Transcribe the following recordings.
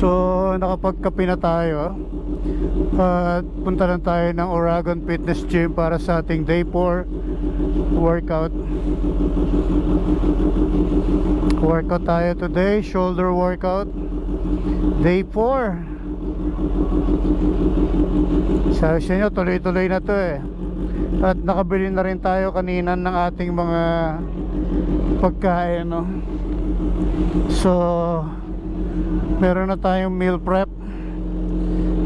So nakapagkape na tayo at punta lang tayo ng Oragon Fitness Gym para sa ating day 4 workout. Workout tayo today, shoulder workout, day 4. Sabi sa inyo, tuloy-tuloy na to eh. At nakabili na rin tayo kanina ng ating mga pagkain, no? So meron na tayong meal prep.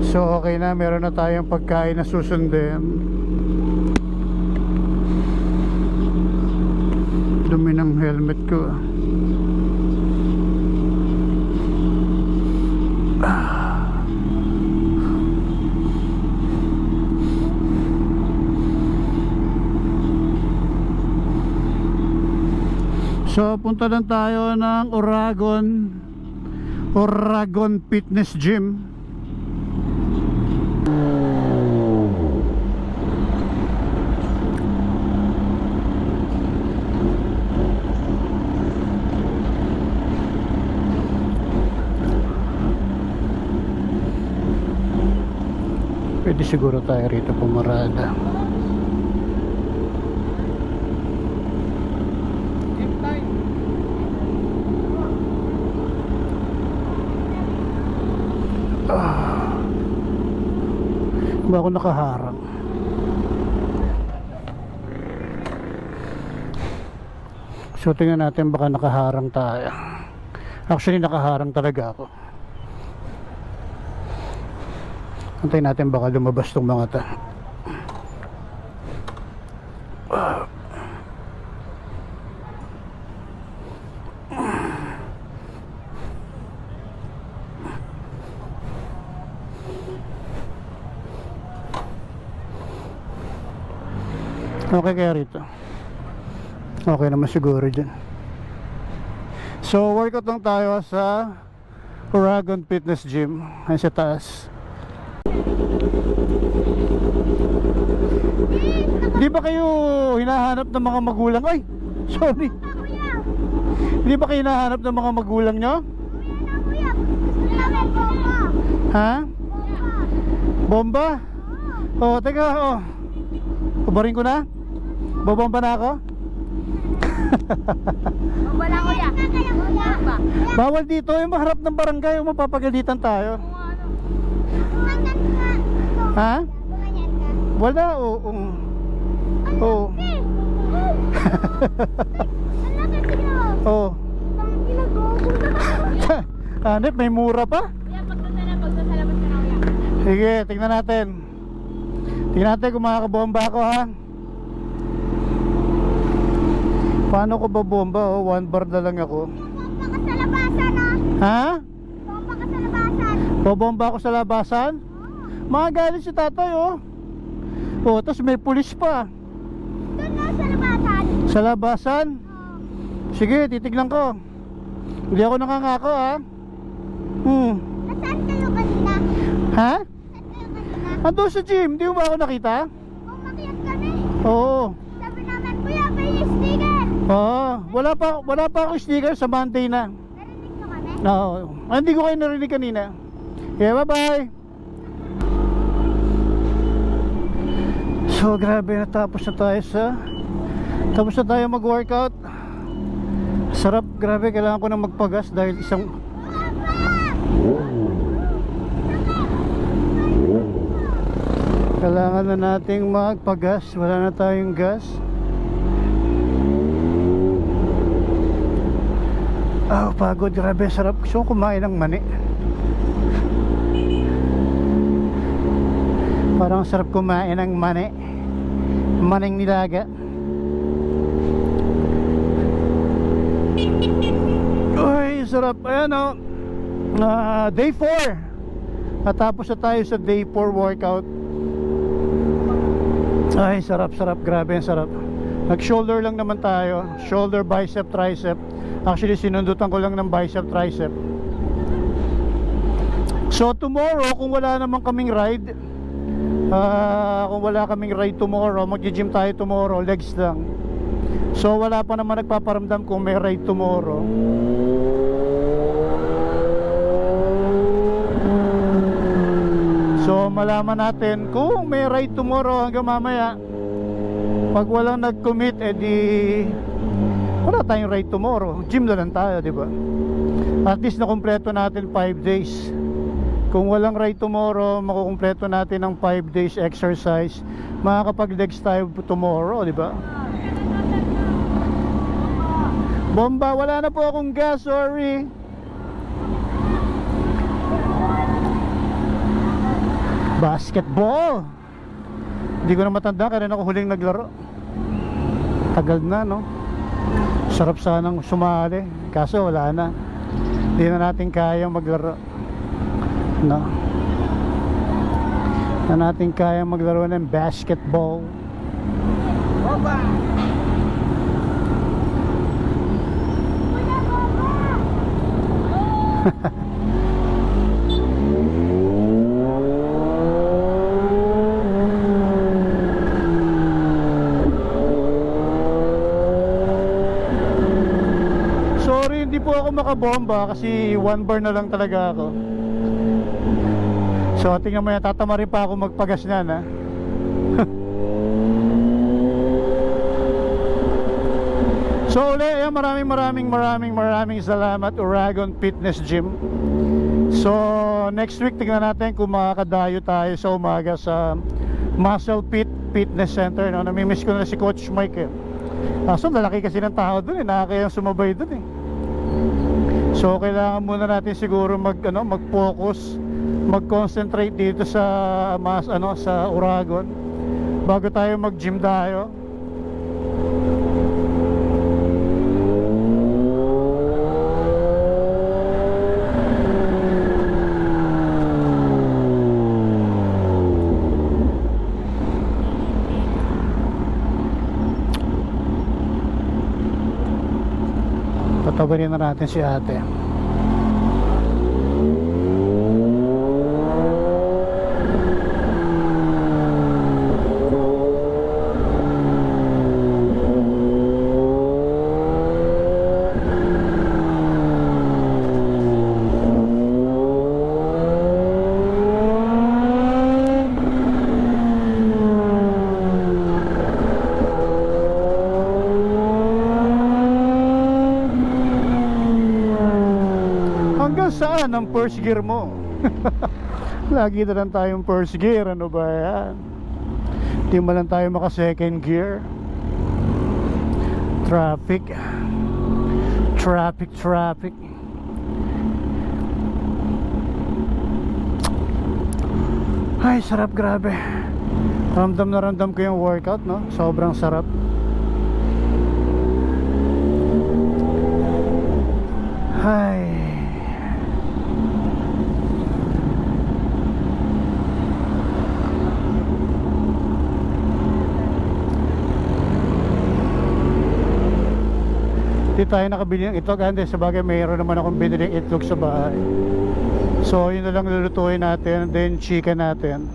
So okay na, meron na tayong pagkain na susundin. Dumi ng helmet ko. So punta lang tayo ng Oragon Fitness Gym. Pwede siguro tayo rito pumarada. Ba ako nakaharang? So tingnan natin, baka nakaharang tayo. Actually nakaharang talaga ako. Antayin natin, baka lumabas tong mga ta. Okay kaya rito? Okay naman siguro dyan. So workout lang tayo sa Oragon Fitness Gym. Ay sa taas. Di ba kayo hinahanap ng mga magulang? Ay, sorry. Di ba kayo hinahanap ng mga magulang nyo? Ha? Bomba? Oh, teka, oh. Kubarin ko na? Bobomba na ako? Bomba na kuya. Bawal dito, yung maharap ng barangay, yung mapapagalitan tayo. Ha? Wala, oo. Oo. Oo. Hanip, may mura pa? Pagsasalabas ka na kuya. Sige, tingnan natin. Tingnan natin kung makakabomba ako, ha? Paano ko ba bomba? Oh, 1 bar na lang ako. Bomba ka sa labasan, Ha? Bomba ka sa labasan. Bobomba ako sa labasan? Magalit si tatay, oh. Oh, tapos may pulis pa. Doon na sa labasan. Sa labasan? Sige, titignan ko. Hindi ako nakangako, ha? Nasaan kayo kanina? Ha? Nasaan kayo kanina? Ando sa gym, di mo ba ako nakita? Umakyat kami. Oo. Sabi naman kuya, may sticker. Oo, wala pa ako sticker sa Monday na. Narinig nyo kami? Oo. Hindi ko kayo narinig kanina. Yeah, bye-bye. So grabe, tapos na tayo mag-workout. Sarap, grabe, kailangan ko na magpagas dahil kailangan na nating magpagas, wala na tayong gas. Pagod, grabe, sarap. Gusto ko kumain ng mani. Parang sarap kumain ng mani. Maning nilaga. Uy, sarap. Ayan, o. Day 4. Natapos na tayo sa day 4 workout. Ay, sarap. Grabe, ang sarap. Nag shoulder lang naman tayo. Shoulder, bicep, tricep. Actually, sinundutan ko lang ng bicep, tricep. So tomorrow, kung wala naman kaming ride, kung wala kaming ride tomorrow, mag-gym tayo tomorrow, legs lang. So wala pa naman nagpaparamdam kung may ride tomorrow. So malaman natin kung may ride tomorrow hanggang mamaya. Pag walang nag-commit, edi wala tayong ride tomorrow. Gym na lang tayo, di ba? At least nakumpleto natin 5 days. Kung walang ride tomorrow, makukumpleto natin ng 5 days exercise. Makakapag-legs tayo tomorrow, di ba? Bomba, wala na po akong gas, sorry. Basketball. Hindi ko na matanda, kailan ako huling naglaro. Tagal na, no? Sarap sanang sumali, kaso wala na. Hindi na natin kayang maglaro, no? Na natin kayang maglaro ng basketball. Kuya Boba! Sorry, hindi po ako makabomba kasi 1 bar na lang talaga ako. So tingnan mo yan, tatama rin pa ako magpagas niyan, ha. So uli, ayan, maraming salamat Uragon Fitness Gym. So next week tingnan natin kung makakadayo tayo sa umaga sa Muscle Fit Fitness Center, no? Namimiss ko na si Coach Mike, eh. Kaso lalaki kasi ng tao dun, eh. Nakakayang sumabay dun, eh. So kailangan muna natin siguro mag-focus, mag-concentrate dito sa sa Uragon bago tayo mag-gym tayo. Tatawarin na natin si ate. Saan ang first gear mo? Lagi na lang tayong first gear, ano ba yan? Di mo lang tayo maka second gear. Traffic. Ay, sarap, grabe. Ramdam na ramdam ko yung workout, no? Sobrang sarap. Ay. Di tayo nakabili ng itlog. Hindi, sabagay mayroon naman akong biniling itlog sa bahay. So yun na lang lulutuin natin. Then chicken natin.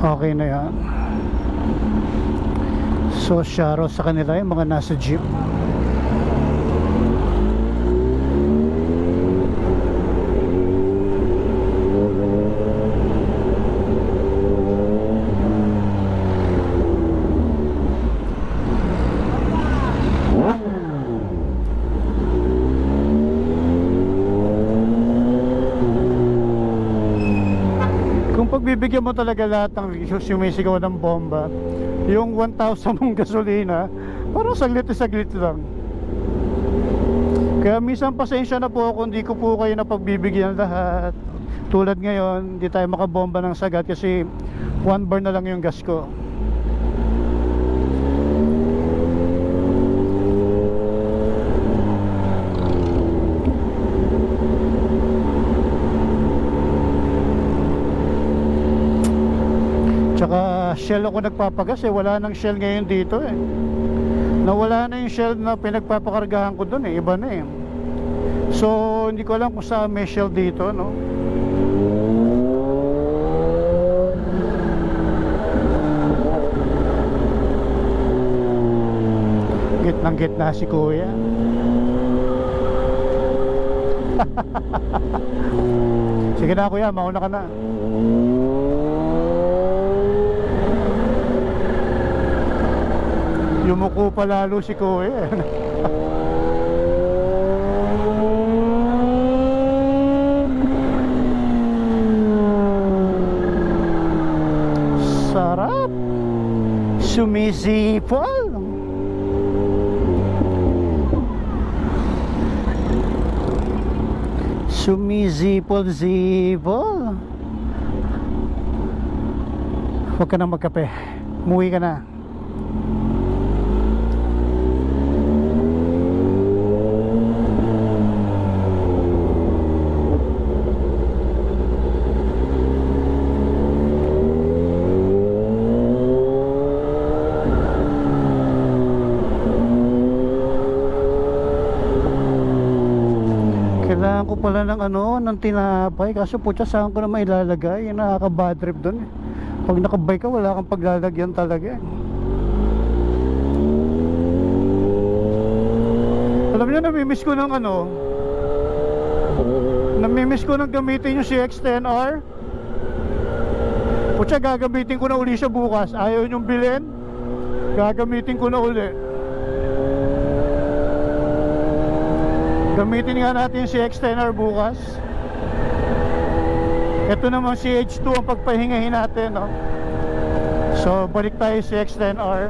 Okay na yan. So shoutout sa kanila yung mga nasa gym. Bibigyan mo talaga lahat ng sumisigaw ng bomba, yung 1,000 mong gasolina parang saglit lang. Kaya minsan pasensya na po kung hindi ko po kayo napagbibigyan lahat. Tulad ngayon, hindi tayo makabomba ng sagat kasi 1 bar na lang yung gas ko. Tsaka shell ako nagpapagas, eh. Wala nang shell ngayon dito, eh. Nawala na yung shell na pinagpapakargahan ko dun, eh. Iba na, eh. So hindi ko alam kung saan may shell dito, no. Gitnang-gitna si kuya. Sige na kuya, mauna ka na. Yumuko pa lalo si Kuya. Sarap. Sumisipol. Sumisipol-sipol. Huwag ka na magkape. Umuwi ka na. Kailangan ko pala ng ng tinapay. Kaso putya, saan ko naman ilalagay? Yung nakaka-bad trip dun eh. Pag nakabay ka, wala kang paglalagyan talaga eh. Alam nyo, namimiss ko ng namimiss ko ng gamitin yung CX-10R. Putya, gagamitin ko na uli siya bukas. Ayaw nyong bilhin, gagamitin ko na uli. Gamitin nga natin si CX-10R bukas. Ito naman si H2 ang pagpahingahin natin, no? So balik tayo si CX-10R.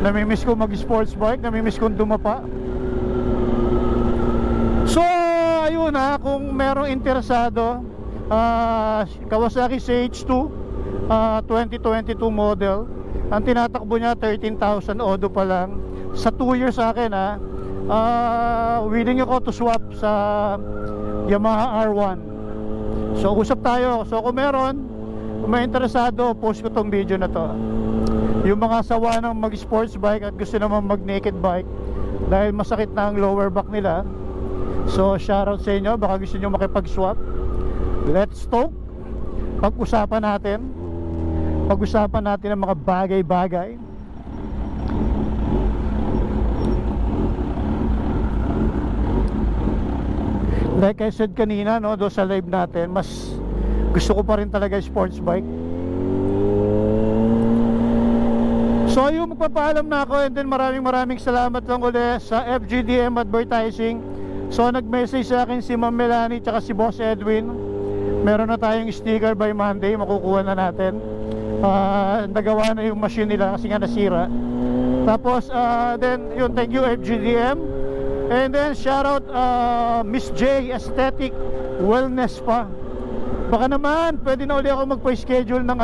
Namimiss ko mag-sports bike, namimiss kong dumapa. So ayun ha, kung merong interesado, Kawasaki CH2 2022 model. Ang tinatakbo niya 13,000 odo pa lang. Sa 2 years sa akin ha. Willing ako to swap sa Yamaha R1. So usap tayo. So kung meron, kung may interesado, post ko tong video na to. Yung mga sawa ng mag sports bike at gusto naman mag naked bike dahil masakit na ang lower back nila. So shoutout sa inyo, baka gusto nyo makipag swap. Let's talk. Pag-usapan natin ang mga bagay-bagay. Like I said kanina, no, doon sa live natin, mas gusto ko pa rin talaga sports bike. So ayun, magpapaalam na ako, and then maraming salamat lang ulit sa FGDM Advertising. So nag-message sa akin si Ma'am Melanie tsaka si Boss Edwin. Meron na tayong sticker by Monday, makukuha na natin. Nagawa na yung machine nila kasi nga nasira. Tapos then yun, thank you FGDM. And then shout out Miss J Aesthetic Wellness pa. Baka naman pwede na uli ako magpa-schedule ng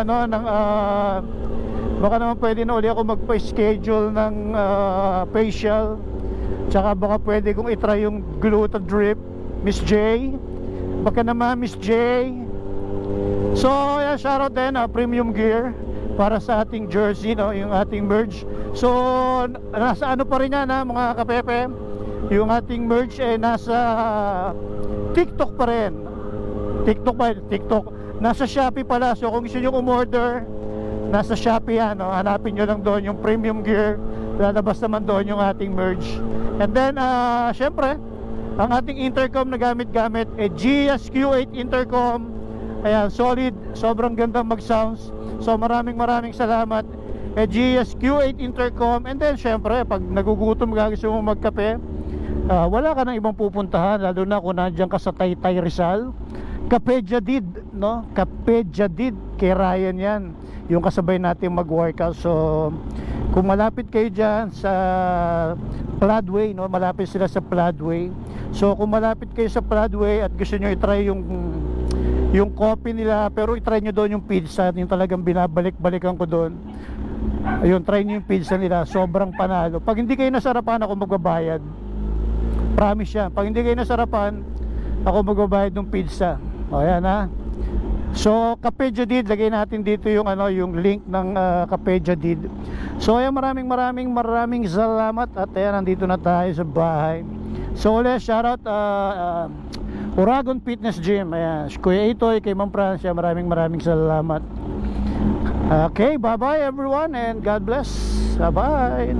baka naman pwede na uli ako magpa-schedule ng facial. Tsaka baka pwede kong i-try yung Gluta Drip, Miss J. Baka naman Miss J. So yeah, shout out din Premium Gear para sa ating jersey, no, yung ating merge. So nasa pa rin yan mga kapepe. Yung ating merch nasa TikTok pa rin. TikTok. Nasa Shopee pala. So kung gusto nyo umorder, nasa Shopee yan, no? Hanapin nyo lang doon yung Premium Gear. Lalabas naman doon yung ating merch. And then syempre, ang ating intercom na gamit GS Q8 intercom. Ayan, solid. Sobrang gandang mag-sounds. So maraming salamat GS Q8 intercom. And then syempre, pag nagugutom ka, gusto mo magkape, wala ka nang ibang pupuntahan, lalo na kung nandiyan ka sa Taytay Rizal. Cafe Jadid, no? Cafe Jadid, kay Ryan yan, yung kasabay natin mag-workout. So kung malapit kayo dyan sa Pladway, no? Malapit sila sa Pladway. So kung malapit kayo sa Pladway at gusto nyo i-try yung coffee nila, pero i-try nyo doon yung pizza, yung talagang binabalik-balikan ko doon. Ayun, try nyo yung pizza nila, sobrang panalo. Pag hindi kayo nasarapan, ako magbabayad. Promise siya. Pag hindi kayo nasarapan, ako magbabayad ng pizza. O yan ha. So Cafe Jadid, lagay natin dito yung yung link ng Cafe Jadid. So ayan, maraming salamat. At ayan, nandito na tayo sa bahay. So ulit, shoutout Uragon Fitness Gym. Ayan, Kuya Itoy, kay Ma'am Francia, maraming salamat. Okay, bye bye everyone and God bless. Bye bye.